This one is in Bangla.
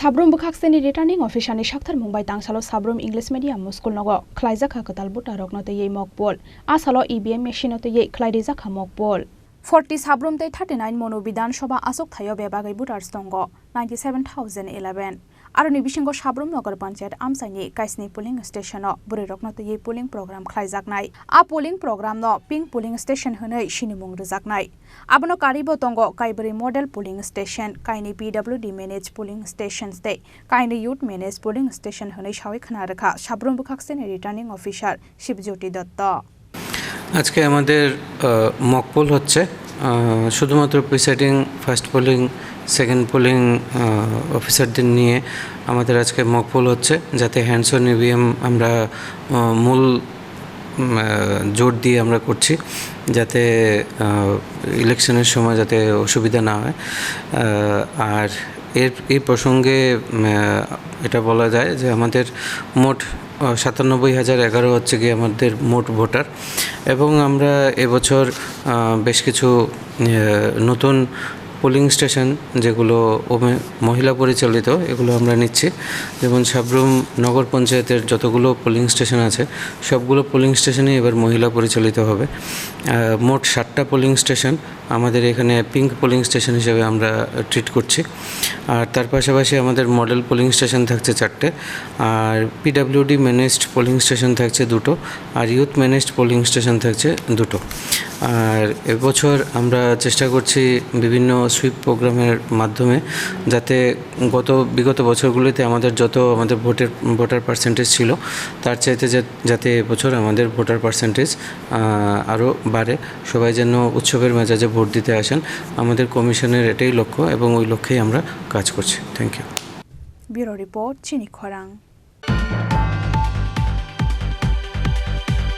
Sabrum bukhakseni returning official ni shakthar Mumbai tangsalo Sabrum English medium school nogo khlaijak katal buta rokno te yei mokpol asalo EVM machine te yei khlaidijak mokpol 40 Sabrum te 39 mono Bidhan Sabha asok thayo bebagai butar stongo 97011 Aroni bisingo Sabrum Nagar Panchayat Amsaini Kaisni polling station no bure rokno te yei polling program khlaijak nai a polling program no pink polling station honai sinimung rijak nai abono karibo tongo Kaibari model polling station kaini PWD managed polling stations te kaini youth managed polling station honai shawi khana rakha Sabrum bukhakseni returning officer Shibjyoti Datta আজকে আমাদের মক পোল হচ্ছে শুধুমাত্র presiding first polling second polling অফিসারদের নিয়ে আমাদের আজকে মক পোল হচ্ছে যাতে হ্যান্ডস অন ইভিএম আমরা মূল জোর দিয়ে আমরা করছি যাতে ইলেকশনের সময় যাতে অসুবিধা না হয় আর এই প্রসঙ্গে এটা বলা যায় যে আমাদের মোট ৯৭,০১১ হচ্ছে কি আমাদের মোট ভোটার এবং আমরা এবছর বেশ কিছু নতুন পোলিং স্টেশন যেগুলো মহিলা পরিচালিত এগুলো আমরা নিচ্ছি যেমন সাবরুম নগর পঞ্চায়েতের যতগুলো পোলিং স্টেশন আছে সবগুলো পোলিং স্টেশনই এবার মহিলা পরিচালিত হবে মোট ৭টা পোলিং স্টেশন আমাদের এখানে পিঙ্ক পোলিং স্টেশন হিসেবে আমরা ট্রিট করছি আর তার পাশাপাশি আমাদের মডেল পোলিং স্টেশন থাকছে 4টে আর পিডব্লিউডি ম্যানেজড পোলিং স্টেশন থাকছে 2টো আর ইউথ ম্যানেজড পোলিং স্টেশন থাকছে 2টো আর এবছর আমরা চেষ্টা করছি বিভিন্ন সুইপ প্রোগ্রামের মাধ্যমে যাতে বিগত বছরগুলিতে আমাদের ভোটার পার্সেন্টেজ ছিল তার চাইতে যাতে এবছর আমাদের ভোটার পার্সেন্টেজ আরও বাড়ে সবাই যেন উৎসবের মেজাজে ভোট দিতে আসেন আমাদের কমিশনের এটাই লক্ষ্য এবং ওই লক্ষ্যেই আমরা কাজ করছি থ্যাংক ইউ ব্যুরো রিপোর্ট চিনি খরাং